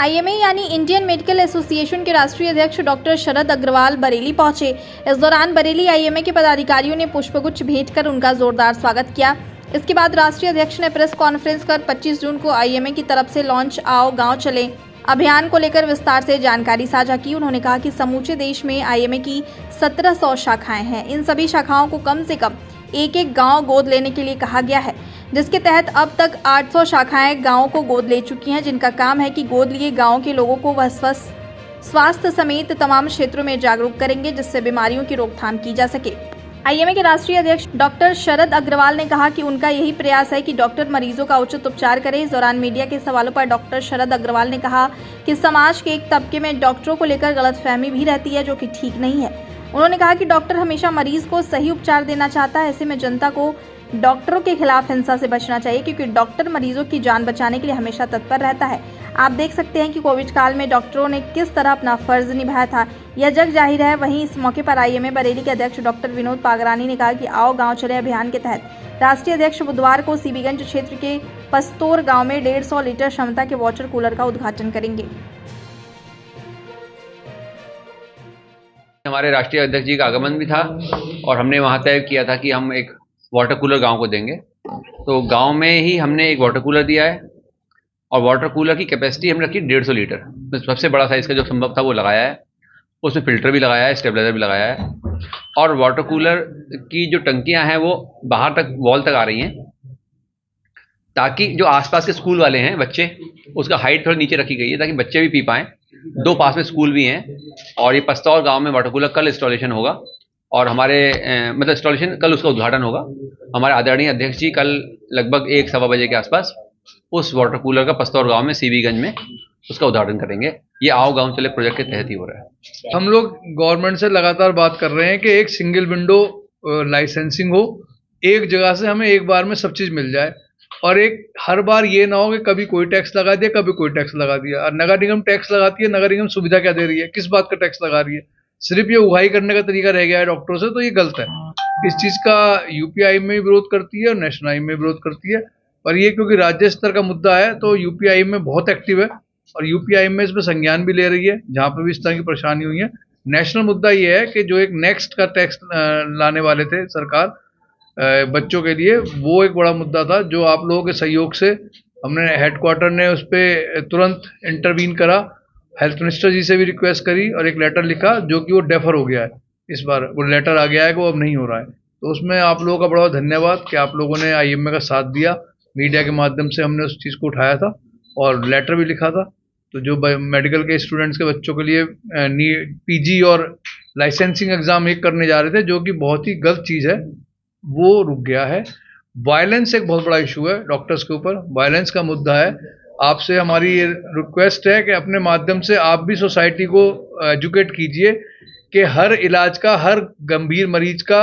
IMA यानी Indian medical association के राष्ट्रीय अध्यक्ष डॉक्टर शरद अग्रवाल बरेली पहुंचे। इस दौरान बरेली आईएमए के पदाधिकारियों ने पुष्पगुच्छ भेंट कर उनका जोरदार स्वागत किया। इसके बाद राष्ट्रीय अध्यक्ष ने प्रेस कॉन्फ्रेंस कर 25 जून को आईएमए की तरफ से लॉन्च आओ गांव चले अभियान को लेकर विस्तार से जानकारी साझा की। उन्होंने कहा कि समूचे देश में आईएमए की 1700 शाखाएं हैं। इन सभी शाखाओं को कम से कम एक गांव गोद लेने के लिए कहा गया है, जिसके तहत अब तक 800 शाखाएं गांवों को गोद ले चुकी हैं, जिनका काम है कि गोद लिए गांव के लोगों को वह स्वास्थ्य समेत तमाम क्षेत्रों में जागरूक करेंगे, जिससे बीमारियों की रोकथाम की जा सके। आईएमए के राष्ट्रीय अध्यक्ष डॉक्टर शरद अग्रवाल ने कहा कि उनका यही प्रयास है कि डॉक्टर मरीजों का उचित उपचार करें। इस दौरान मीडिया के सवालों पर डॉक्टर शरद अग्रवाल ने कहा कि समाज के एक तबके में डॉक्टरों को लेकर गलतफहमी भी रहती है, जो कि ठीक नहीं है। उन्होंने कहा कि डॉक्टर हमेशा मरीज को सही उपचार देना चाहता है। ऐसे में जनता को डॉक्टरों के खिलाफ हिंसा से बचना चाहिए, क्योंकि डॉक्टर मरीजों की जान बचाने के लिए हमेशा तत्पर रहता है। आप देख सकते हैं कि कोविड काल में डॉक्टरों ने किस तरह अपना फर्ज निभाया था, यह जग जाहिर है। वहीं इस मौके पर आईएमए बरेली के अध्यक्ष डॉक्टर विनोद पागरानी ने कहा कि आओ गांव चले अभियान के तहत राष्ट्रीय अध्यक्ष बुधवार को सीबीगंज क्षेत्र के पस्तोर गांव में 150 लीटर क्षमता के वाटर कूलर का उद्घाटन करेंगे। हमारे राष्ट्रीय अध्यक्ष जी का आगमन भी था और हमने वहां तय किया था कि हम एक वाटर कूलर गांव को देंगे। तो गांव में ही हमने एक वाटर कूलर दिया है और वाटर कूलर की कैपेसिटी हमने रखी 150 लीटर। तो सबसे बड़ा साइज़ का जो संभव था वो लगाया है। उसमें फ़िल्टर भी लगाया है, स्टेबलाइजर भी लगाया है और वाटर कूलर की जो टंकियां हैं वो बाहर तक वॉल तक आ रही हैं, ताकि जो आसपास के स्कूल वाले हैं बच्चे, उसका हाइट थोड़ी नीचे रखी गई है ताकि बच्चे भी पी पाएँ। 2 पास में स्कूल भी हैं और ये पस्तौर गांव में वाटर कूलर कल इंस्टॉलेशन होगा और हमारे मतलब इंस्टॉलेशन कल, उसका उद्घाटन होगा। हमारे आदरणीय अध्यक्ष जी कल लगभग 1-1:15 बजे के आसपास उस वाटर कूलर का पस्तौर गांव में सीबीगंज में उसका उद्घाटन करेंगे। ये आओ गांव चले प्रोजेक्ट के तहत ही हो रहा है। हम लोग गवर्नमेंट से लगातार बात कर रहे हैं कि एक सिंगल विंडो लाइसेंसिंग हो, एक जगह से हमें एक बार में सब चीज़ मिल जाए और एक हर बार ये ना हो कि कभी कोई टैक्स लगा दिया, कभी कोई टैक्स लगा दिया। और नगर निगम टैक्स लगाती है, नगर निगम सुविधा क्या दे रही है, किस बात का टैक्स लगा रही है? सिर्फ ये उगाही करने का तरीका रह गया है डॉक्टरों से, तो ये गलत है। इस चीज़ का यूपीआई में विरोध करती है और नेशनल आई में विरोध करती है। और ये क्योंकि राज्य स्तर का मुद्दा है तो यूपीआई में बहुत एक्टिव है और यूपीआई में इसमें संज्ञान भी ले रही है जहाँ पे भी इस तरह की परेशानी हुई है। नेशनल मुद्दा ये है कि जो एक नेक्स्ट का टैक्स लाने वाले थे सरकार बच्चों के लिए, वो एक बड़ा मुद्दा था जो आप लोगों के सहयोग से हमने हेडक्वार्टर ने उस पर तुरंत इंटरवीन करा, हेल्थ मिनिस्टर जी से भी रिक्वेस्ट करी और एक लेटर लिखा जो कि वो डेफर हो गया है। इस बार वो लेटर आ गया है कि वो अब नहीं हो रहा है। तो उसमें आप लोगों का बड़ा धन्यवाद कि आप लोगों ने आईएमए का साथ दिया। मीडिया के माध्यम से हमने उस चीज़ को उठाया था और लेटर भी लिखा था। तो जो मेडिकल के स्टूडेंट्स के बच्चों के लिए पीजी और लाइसेंसिंग एग्ज़ाम एक करने जा रहे थे, जो कि बहुत ही गलत चीज़ है, वो रुक गया है। वायलेंस एक बहुत बड़ा इशू है डॉक्टर्स के ऊपर, वायलेंस का मुद्दा है। आपसे हमारी ये रिक्वेस्ट है कि अपने माध्यम से आप भी सोसाइटी को एजुकेट कीजिए कि हर इलाज का, हर गंभीर मरीज का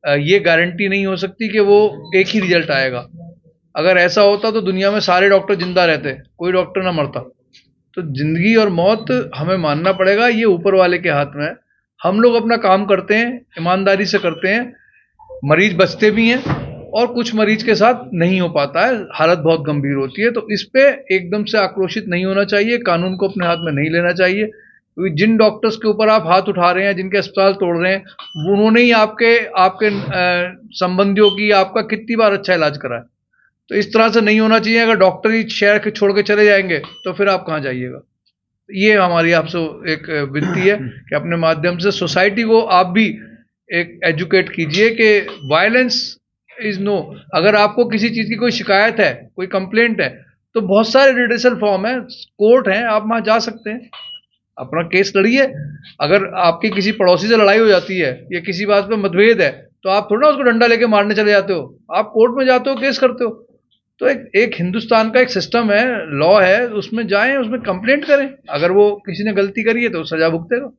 ये गारंटी नहीं हो सकती कि वो एक ही रिजल्ट आएगा। अगर ऐसा होता तो दुनिया में सारे डॉक्टर जिंदा रहते, कोई डॉक्टर ना मरता। तो जिंदगी और मौत हमें मानना पड़ेगा, ये ऊपर वाले के हाथ में है। हम लोग अपना काम करते हैं, ईमानदारी से करते हैं, मरीज बचते भी हैं और कुछ मरीज के साथ नहीं हो पाता है, हालत बहुत गंभीर होती है। तो इस पे एकदम से आक्रोशित नहीं होना चाहिए, कानून को अपने हाथ में नहीं लेना चाहिए। क्योंकि जिन डॉक्टर्स के ऊपर आप हाथ उठा रहे हैं, जिनके अस्पताल तोड़ रहे हैं, उन्होंने ही आपके संबंधियों की आपका कितनी बार अच्छा इलाज करा है। तो इस तरह से नहीं होना चाहिए। अगर डॉक्टर ही शहर के छोड़ के चले जाएंगे तो फिर आप कहाँ जाइएगा? ये हमारी आपसे एक विनती है कि अपने माध्यम से सोसाइटी को आप भी एक एजुकेट कीजिए कि वायलेंस इज नो। अगर आपको किसी चीज़ की कोई शिकायत है, कोई कंप्लेंट है, तो बहुत सारे रिड्रेसल फॉर्म है, कोर्ट हैं, आप वहाँ जा सकते हैं, अपना केस लड़िए। अगर आपकी किसी पड़ोसी से लड़ाई हो जाती है या किसी बात पे मतभेद है, तो आप थोड़ा उसको डंडा लेके मारने चले जाते हो, आप कोर्ट में जाते हो, केस करते हो। तो एक हिंदुस्तान का एक सिस्टम है, लॉ है, उसमें जाएं, उसमें कंप्लेंट करें। अगर वो किसी ने गलती करी है तो सजा भुगतेगा।